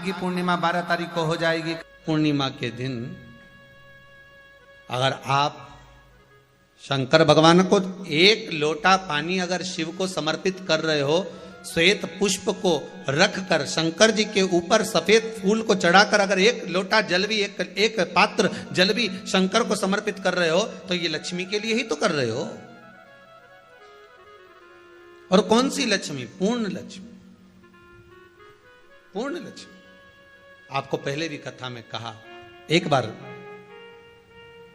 की पूर्णिमा 12 तारीख को हो जाएगी। पूर्णिमा के दिन अगर आप शंकर भगवान को एक लोटा पानी अगर शिव को समर्पित कर रहे हो, श्वेत पुष्प को रखकर शंकर जी के ऊपर सफेद फूल को चढ़ाकर अगर एक लोटा जल भी एक पात्र जल भी शंकर को समर्पित कर रहे हो, तो ये लक्ष्मी के लिए ही तो कर रहे हो। और कौन सी लक्ष्मी? पूर्ण लक्ष्मी। पूर्ण लक्ष्मी। आपको पहले भी कथा में कहा, एक बार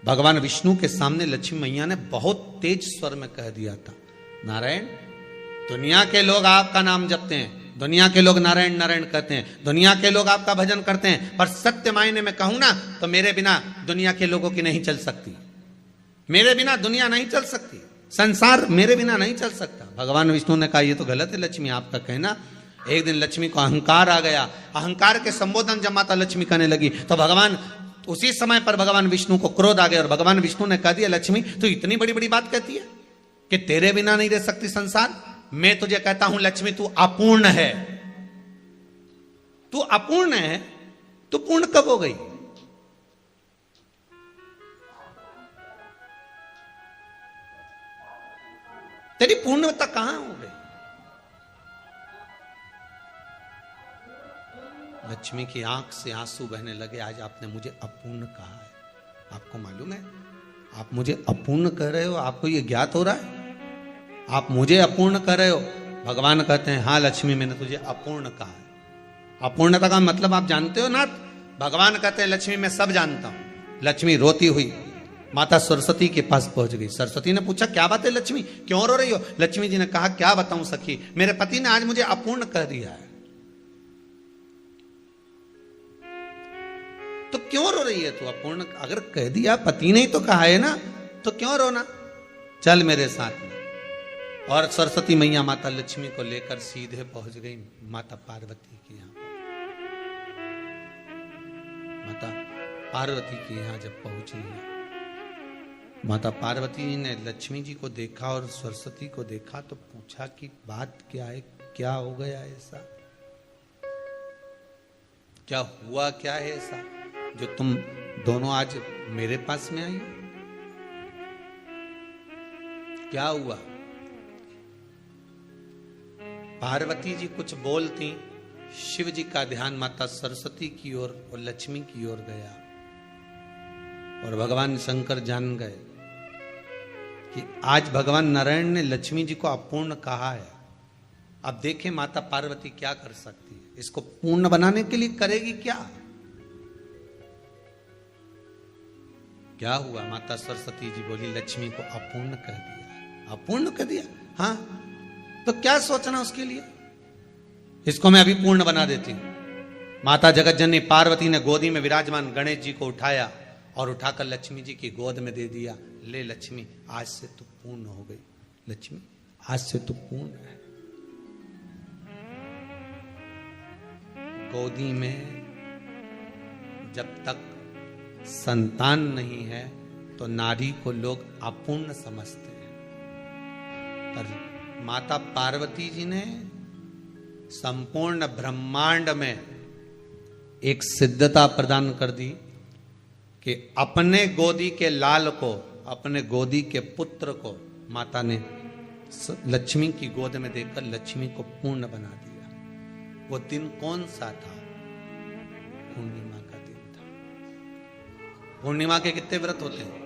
भगवान विष्णु के सामने लक्ष्मी मैया ने बहुत तेज स्वर में कह दिया था, नारायण, दुनिया के लोग आपका नाम जपते हैं, दुनिया के लोग नारायण नारायण कहते हैं, दुनिया के लोग आपका भजन करते हैं, पर सत्य मायने में कहूं ना तो मेरे बिना दुनिया के लोगों की नहीं चल सकती। मेरे बिना दुनिया नहीं चल सकती, संसार मेरे बिना नहीं चल सकता। भगवान विष्णु ने कहा, ये तो गलत है लक्ष्मी आपका कहना। एक दिन लक्ष्मी को अहंकार आ गया। अहंकार के संबोधन जब माता लक्ष्मी करने लगी तो भगवान उसी समय पर भगवान विष्णु को क्रोध आ गया और भगवान विष्णु ने कह दिया, लक्ष्मी तू इतनी बड़ी बड़ी बात कहती है कि तेरे बिना नहीं रह सकती संसार। मैं तुझे कहता हूं लक्ष्मी, तू अपूर्ण है। तू अपूर्ण है, तू पूर्ण कब हो गई? तेरी पूर्णता कहां हो गई? लक्ष्मी की आंख से आंसू बहने लगे। आज आपने मुझे अपूर्ण कहा है। आपको मालूम है आप मुझे अपूर्ण कह रहे हो? आपको ये ज्ञात हो रहा है आप मुझे अपूर्ण कह रहे हो? भगवान कहते हैं, हाँ लक्ष्मी, मैंने तुझे अपूर्ण कहा है। अपूर्णता का मतलब आप जानते हो ना? भगवान कहते हैं, लक्ष्मी मैं सब जानता हूं। लक्ष्मी रोती हुई माता सरस्वती के पास पहुंच गई। सरस्वती ने पूछा, क्या बात है लक्ष्मी, क्यों रो रही हो? लक्ष्मी जी ने कहा, क्या बताऊं सखी, मेरे पति ने आज मुझे अपूर्ण कह दिया है। तो क्यों रो रही है तू? अपूर्ण अगर कह दिया, पति ने ही तो कहा है ना, तो क्यों रोना? चल मेरे साथ में। और सरस्वती मैया माता लक्ष्मी को लेकर सीधे पहुंच गई माता पार्वती के यहां। माता पार्वती के यहां जब पहुंची है, माता पार्वती ने लक्ष्मी जी को देखा और सरस्वती को देखा तो पूछा कि बात क्या है, क्या हो गया ऐसा, क्या हुआ, क्या है ऐसा जो तुम दोनों आज मेरे पास में आई? क्या हुआ? पार्वती जी कुछ बोलती, शिव जी का ध्यान माता सरस्वती की ओर और लक्ष्मी की ओर गया और भगवान शंकर जान गए कि आज भगवान नारायण ने लक्ष्मी जी को अपूर्ण कहा है। अब देखें माता पार्वती क्या कर सकती है, इसको पूर्ण बनाने के लिए करेगी क्या? क्या हुआ? माता सरस्वती जी बोली, लक्ष्मी को अपूर्ण कह दिया। अपूर्ण कह दिया? हाँ, तो क्या सोचना उसके लिए, इसको मैं अभी पूर्ण बना देती हूं। माता जगतजननी पार्वती ने गोदी में विराजमान गणेश जी को उठाया और उठाकर लक्ष्मी जी की गोद में दे दिया। ले लक्ष्मी, आज से तू पूर्ण हो गई। लक्ष्मी, आज से तू पूर्ण है। गोदी में जब तक संतान नहीं है तो नारी को लोग अपूर्ण समझते हैं, पर माता पार्वती जी ने संपूर्ण ब्रह्मांड में एक सिद्धता प्रदान कर दी कि अपने गोदी के लाल को, अपने गोदी के पुत्र को माता ने लक्ष्मी की गोद में देकर लक्ष्मी को पूर्ण बना दिया। वो दिन कौन सा था? पूर्णिमा का दिन था। पूर्णिमा के कितने व्रत होते हैं?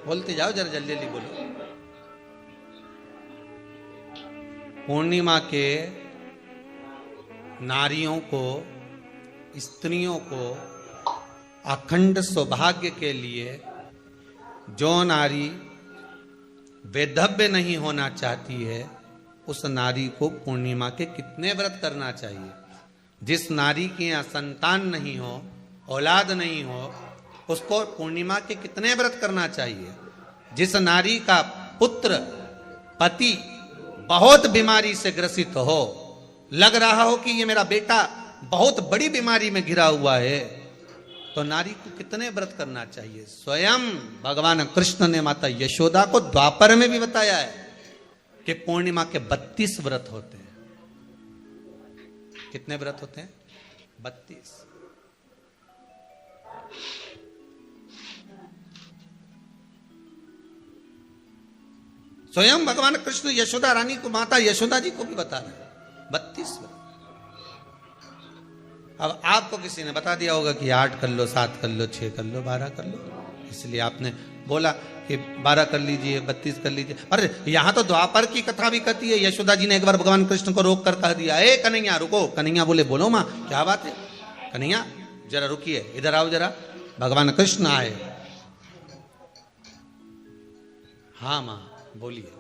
बोलते जाओ, जरा जल्दी जल्दी बोलो। पूर्णिमा के नारियों को, स्त्रियों को अखंड सौभाग्य के लिए, जो नारी वैधव्य नहीं होना चाहती है, उस नारी को पूर्णिमा के कितने व्रत करना चाहिए? जिस नारी के यहाँ संतान नहीं हो, औलाद नहीं हो, उसको पूर्णिमा के कितने व्रत करना चाहिए? जिस नारी का पुत्र, पति बहुत बीमारी से ग्रसित हो, लग रहा हो कि ये मेरा बेटा बहुत बड़ी बीमारी में घिरा हुआ है, तो नारी को कितने व्रत करना चाहिए? स्वयं भगवान कृष्ण ने माता यशोदा को द्वापर में भी बताया है कि पूर्णिमा के 32 व्रत होते हैं। कितने व्रत होते हैं? 32। स्वयं भगवान कृष्ण यशोदा रानी को, माता यशोदा जी को भी बता रहे हैं 32 व्रत। अब आपको किसी ने बता दिया होगा कि 8 कर लो, 7 कर लो, 6 कर लो, 12 कर लो, इसलिए आपने बोला कि 12 कर लीजिए, 32 कर लीजिए। अरे यहां तो द्वापर की कथा भी कहती है। यशोदा जी ने एक बार भगवान कृष्ण को रोक कर कह दिया, ए कन्हैया रुको। कन्हैया बोले, बोलो माँ क्या बात है? कन्हैया जरा रुकिए, इधर आओ जरा। भगवान कृष्ण आए। हाँ माँ बोलिए।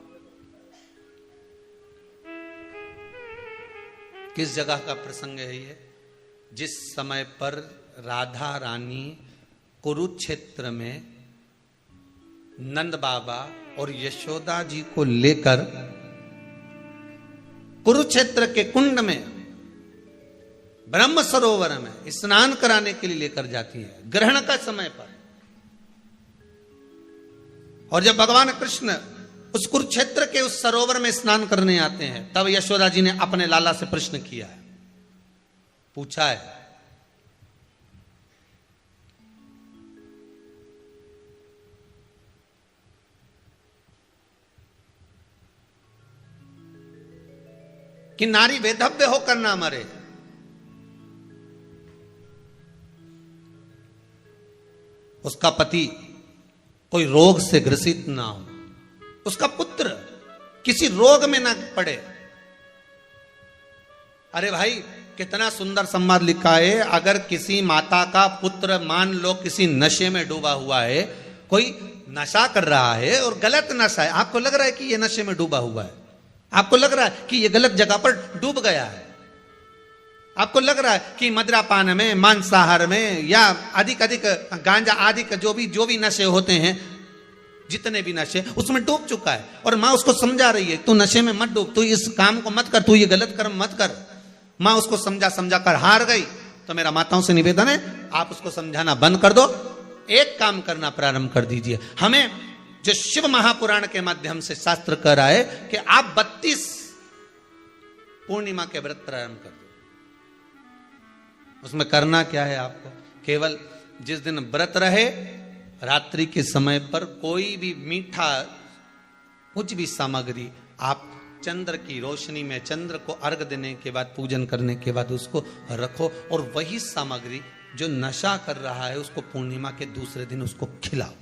किस जगह का प्रसंग है ये? जिस समय पर राधा रानी कुरुक्षेत्र में नंद बाबा और यशोदा जी को लेकर कुरुक्षेत्र के कुंड में, ब्रह्म सरोवर में स्नान कराने के लिए लेकर जाती है, ग्रहण का समय पर। और जब भगवान कृष्ण उस कुरुक्षेत्र के उस सरोवर में स्नान करने आते हैं, तब यशोदा जी ने अपने लाला से प्रश्न किया है, पूछा है कि नारी वेधव्य होकर ना मरे। उसका पति कोई रोग से ग्रसित ना हो, उसका पुत्र किसी रोग में ना पड़े। अरे भाई कितना सुंदर संवाद लिखा है। अगर किसी माता का पुत्र मान लो किसी नशे में डूबा हुआ है, कोई नशा कर रहा है और गलत नशा है, आपको लग रहा है कि ये नशे में डूबा हुआ है, आपको लग रहा है कि ये गलत जगह पर डूब गया है, आपको लग रहा है कि मदिरापान में, मांसाहार में या अधिक गांजा आदि का जो भी नशे होते हैं, जितने भी नशे, उसमें डूब चुका है। और माँ उसको समझा रही है, तू नशे में मत डूब, तू इस काम को मत कर, तू ये गलत कर्म मत कर। माँ उसको समझा कर हार गई। तो मेरा माताओं से निवेदन है, आप उसको समझाना बंद कर दो, एक काम करना प्रारंभ कर दीजिए। हमें जो शिव महापुराण के माध्यम से शास्त्र कह रहा है कि आप 32 पूर्णिमा के व्रत प्रारंभ कर दो। उसमें करना क्या है आपको? केवल जिस दिन व्रत रहे, रात्रि के समय पर कोई भी मीठा, कुछ भी सामग्री आप चंद्र की रोशनी में, चंद्र को अर्घ देने के बाद, पूजन करने के बाद उसको रखो, और वही सामग्री जो नशा कर रहा है उसको पूर्णिमा के दूसरे दिन उसको खिलाओ।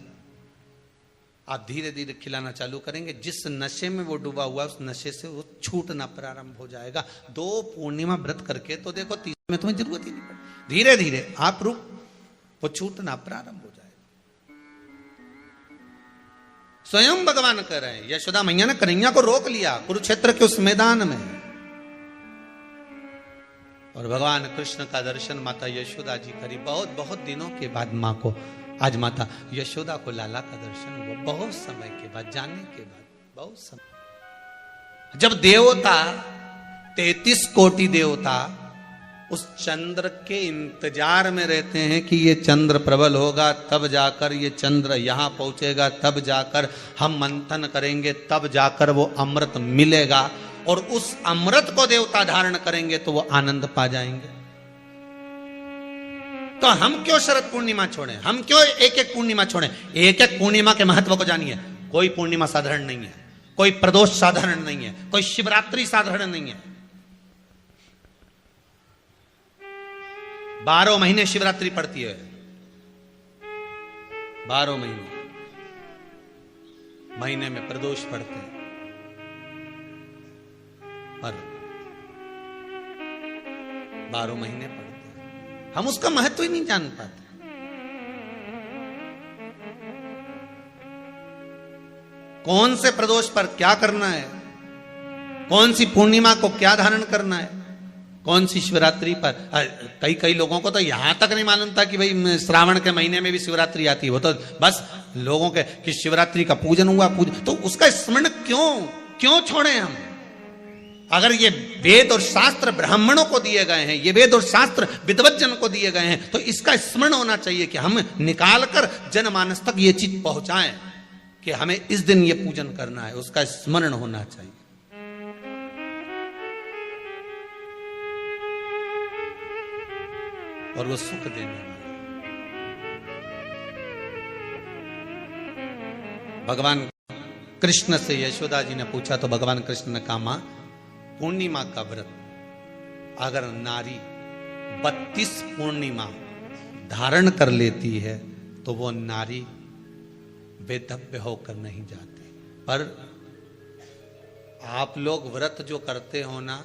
आप धीरे धीरे खिलाना चालू करेंगे, जिस नशे में वो डूबा हुआ उस नशे से वो छूटना प्रारंभ हो जाएगा। 2 पूर्णिमा व्रत करके तो देखो, 3 में तुम्हें जरूरत ही नहीं पड़ेगी। धीरे धीरे आप वो छूटना प्रारंभ हो जाएगा। स्वयं भगवान कह रहे हैं, यशोदा मैया ने कन्हैया को रोक लिया कुरुक्षेत्र के उस मैदान में, और भगवान कृष्ण का दर्शन माता यशोदा जी करी। बहुत दिनों के बाद माँ को, आज माता यशोदा को लाला का दर्शन हुआ, बहुत समय के बाद, जाने के बाद, बहुत समय। जब देवता 33 कोटि देवता उस चंद्र के इंतजार में रहते हैं कि ये चंद्र प्रबल होगा, तब जाकर ये चंद्र यहां पहुंचेगा, तब जाकर हम मंथन करेंगे, तब जाकर वो अमृत मिलेगा, और उस अमृत को देवता धारण करेंगे तो वो आनंद पा जाएंगे। तो हम क्यों शरद पूर्णिमा छोड़ें? हम क्यों एक पूर्णिमा छोड़ें? एक पूर्णिमा के महत्व को जानिए। कोई पूर्णिमा साधारण नहीं है, कोई प्रदोष साधारण नहीं है, कोई शिवरात्रि साधारण नहीं है। 12 महीने शिवरात्रि पड़ती है, 12 महीने में प्रदोष पड़ते हैं, पर 12 महीने पड़ते हैं। हम उसका महत्व ही नहीं जान पाते। कौन से प्रदोष पर क्या करना है, कौन सी पूर्णिमा को क्या धारण करना है, कौन सी शिवरात्रि पर। कई लोगों को तो यहां तक नहीं मालूम था कि भाई श्रावण के महीने में भी शिवरात्रि आती है। वो तो बस लोगों के कि शिवरात्रि का पूजन हुआ, तो उसका स्मरण क्यों छोड़े हम? अगर ये वेद और शास्त्र ब्राह्मणों को दिए गए हैं, ये वेद और शास्त्र विद्वज्जन को दिए गए हैं, तो इसका स्मरण होना चाहिए कि हम निकालकर जनमानस तक ये चीज पहुंचाएं कि हमें इस दिन ये पूजन करना है, उसका स्मरण होना चाहिए। और वो सुख देने वाला। भगवान कृष्ण से यशोदा जी ने पूछा तो भगवान कृष्ण ने कहा, मां, पूर्णिमा का व्रत अगर नारी 32 पूर्णिमा धारण कर लेती है तो वो नारी वेदव्य होकर नहीं जाती। पर आप लोग व्रत जो करते हो ना,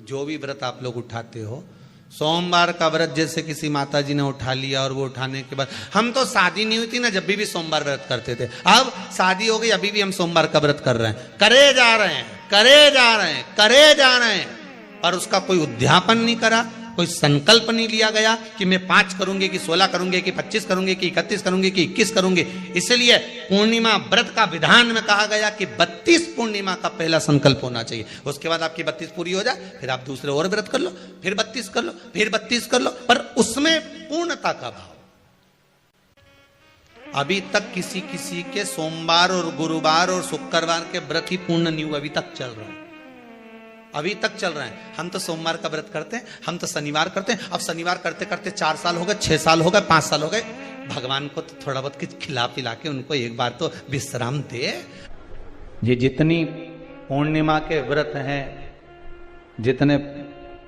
जो भी व्रत आप लोग उठाते हो, सोमवार का व्रत जैसे किसी माता जी ने उठा लिया और वो उठाने के बाद, हम तो शादी नहीं हुई थी ना जब भी सोमवार व्रत करते थे, अब शादी हो गई अभी भी हम सोमवार का व्रत कर रहे हैं, करे जा रहे हैं, करे जा रहे हैं, करे जा रहे हैं, पर उसका कोई उद्यापन नहीं करा, कोई संकल्प नहीं लिया गया कि मैं 5 करूंगी कि 16 करूंगी कि 25 करूंगी कि 31 करूंगी कि 21 करूंगी। इसलिए पूर्णिमा व्रत का विधान में कहा गया कि 32 पूर्णिमा का पहला संकल्प होना चाहिए। उसके बाद आपकी 32 पूरी हो जाए, फिर आप दूसरे और व्रत कर लो, फिर 32 कर लो, फिर 32 कर लो, पर उसमें पूर्णता का भाव। अभी तक किसी किसी के सोमवार और गुरुवार और शुक्रवार के व्रत ही पूर्ण नहीं हुए, अभी तक चल रहा है, अभी तक चल रहे हैं। हम तो सोमवार का व्रत करते हैं, हम तो शनिवार करते हैं, अब शनिवार करते करते 4 साल हो गए, 6 साल हो गए, 5 साल हो गए। भगवान को तो थोड़ा बहुत कुछ खिला पिला के उनको एक बार तो विश्राम दे। ये जितनी पूर्णिमा के व्रत हैं, जितने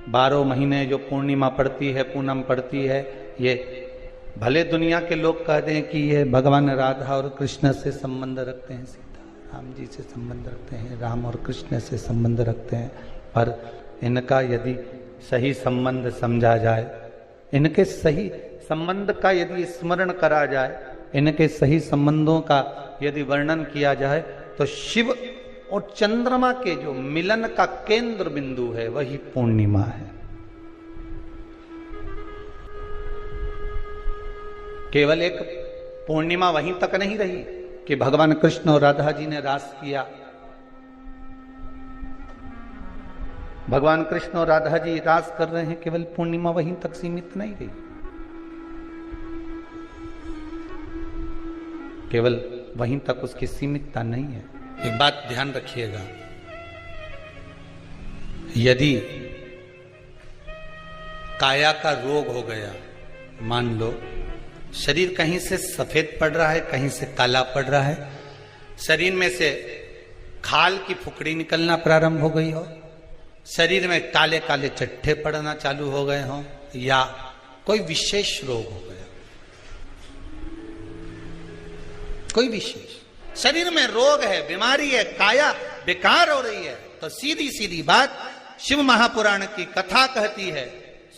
12 महीने जो पूर्णिमा पड़ती है, पूनम पड़ती है, ये भले दुनिया के लोग कहते हैं कि ये भगवान राधा और कृष्ण से संबंध रखते हैं, सीता राम जी से संबंध रखते हैं, राम और कृष्ण से संबंध रखते हैं, पर इनका यदि सही संबंध समझा जाए, इनके सही संबंध का यदि स्मरण करा जाए, इनके सही संबंधों का यदि वर्णन किया जाए, तो शिव और चंद्रमा के जो मिलन का केंद्र बिंदु है वही पूर्णिमा है। केवल एक पूर्णिमा वहीं तक नहीं रही कि भगवान कृष्ण और राधा जी ने रास किया। भगवान कृष्ण और राधा जी रास कर रहे हैं, केवल पूर्णिमा वहीं तक सीमित नहीं रही, केवल वहीं तक उसकी सीमितता नहीं है। एक बात ध्यान रखिएगा, यदि काया का रोग हो गया, मान लो शरीर कहीं से सफेद पड़ रहा है, कहीं से काला पड़ रहा है, शरीर में से खाल की फुकड़ी निकलना प्रारंभ हो गई हो, शरीर में काले काले चट्टे पड़ना चालू हो गए हों, या कोई विशेष रोग हो गया, कोई विशेष शरीर में रोग है, बीमारी है, काया बेकार हो रही है, तो सीधी सीधी बात शिव महापुराण की कथा कहती है,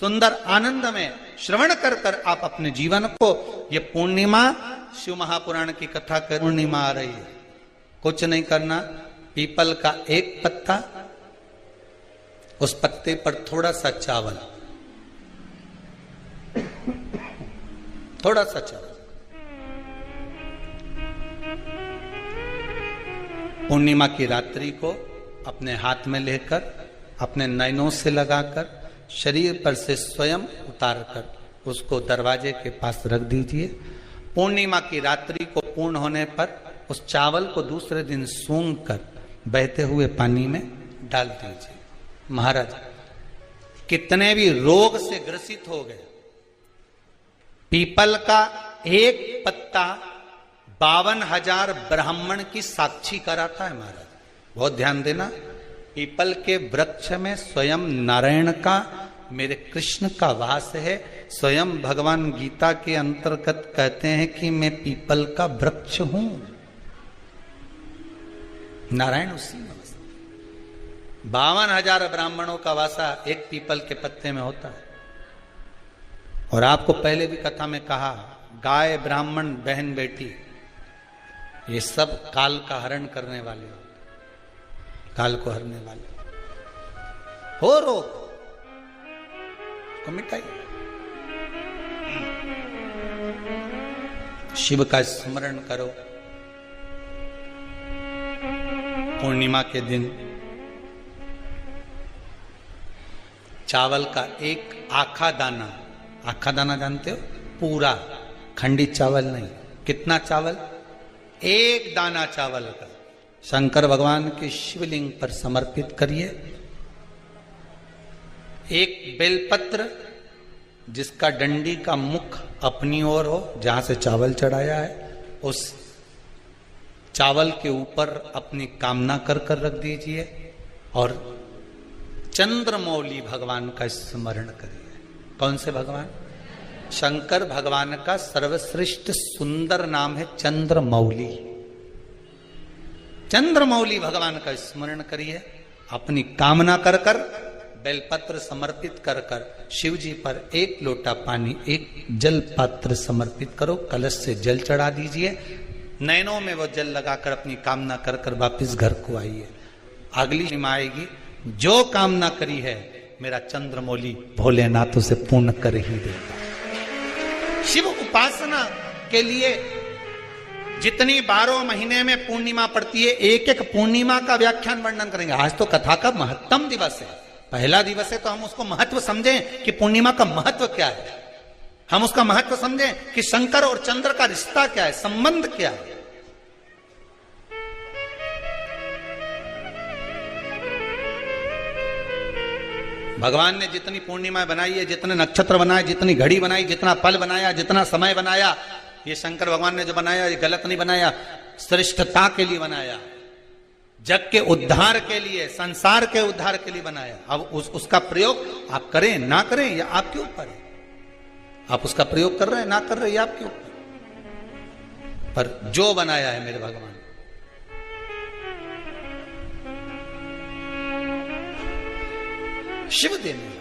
सुंदर आनंद में श्रवण कर कर आप अपने जीवन को, ये पूर्णिमा शिव महापुराण की कथा कर, पूर्णिमा आ रही है, कुछ नहीं करना, पीपल का एक पत्ता, उस पत्ते पर थोड़ा सा चावल, थोड़ा सा चावल, पूर्णिमा की रात्रि को अपने हाथ में लेकर, अपने नयनों से लगाकर, शरीर पर से स्वयं उतार कर उसको दरवाजे के पास रख दीजिए। पूर्णिमा की रात्रि को पूर्ण होने पर उस चावल को दूसरे दिन सूंघ कर बहते हुए पानी में डाल दीजिए। महाराज कितने भी रोग से ग्रसित हो गए, पीपल का एक पत्ता 52,000 ब्राह्मण की साक्षी कराता है। महाराज बहुत ध्यान देना, पीपल के वृक्ष में स्वयं नारायण का, मेरे कृष्ण का वास है। स्वयं भगवान गीता के अंतर्गत कहते हैं कि मैं पीपल का वृक्ष हूं, नारायण उसी में। 52,000 ब्राह्मणों का वासा एक पीपल के पत्ते में होता है। और आपको पहले भी कथा में कहा, गाय, ब्राह्मण, बहन, बेटी, ये सब काल का हरण करने वाले हो, काल को हरने वाले हो, रोग को मिटाइए। शिव का स्मरण करो। पूर्णिमा के दिन चावल का एक आखा दाना, आखा दाना जानते हो, पूरा खंडित चावल नहीं, कितना चावल, एक दाना चावल का शंकर भगवान के शिवलिंग पर समर्पित करिए। एक बेलपत्र जिसका डंडी का मुख अपनी ओर हो, जहां से चावल चढ़ाया है उस चावल के ऊपर अपनी कामना कर कर रख दीजिए और चंद्रमौली भगवान का स्मरण करिए। कौन से भगवान? शंकर भगवान का सर्वश्रेष्ठ सुंदर नाम है चंद्रमौली। चंद्रमौली भगवान का स्मरण करिए, अपनी कामना कर कर बेलपत्र समर्पित कर कर शिव जी पर एक लोटा पानी, एक जल पात्र समर्पित करो, कलश से जल चढ़ा दीजिए, नैनों में वो जल लगाकर अपनी कामना कर कर वापिस घर को आइए। अगली महिमा आएगी, जो कामना करी है मेरा चंद्रमौली भोलेनाथ उसे पूर्ण कर ही देगा। शिव उपासना के लिए जितनी 12 महीने में पूर्णिमा पड़ती है, एक एक पूर्णिमा का व्याख्यान वर्णन करेंगे। आज तो कथा का महत्तम दिवस है, पहला दिवस है, तो हम उसको महत्व समझें कि पूर्णिमा का महत्व क्या है, हम उसका महत्व समझें कि शंकर और चंद्र का रिश्ता क्या है, संबंध क्या है। भगवान ने जितनी पूर्णिमा बनाई है, जितने नक्षत्र बनाए, जितनी घड़ी बनाई, जितना पल बनाया, जितना समय बनाया, ये शंकर भगवान ने जो बनाया ये गलत नहीं बनाया, श्रेष्ठता के लिए बनाया, जग के उद्धार के लिए, संसार के उद्धार के लिए बनाया। अब उसका प्रयोग आप करें ना करें ये आपके ऊपर है। आप उसका प्रयोग कर रहे हैं ना कर रहे हैं ये आपके ऊपर, पर जो बनाया है मेरे भगवान, शिव देने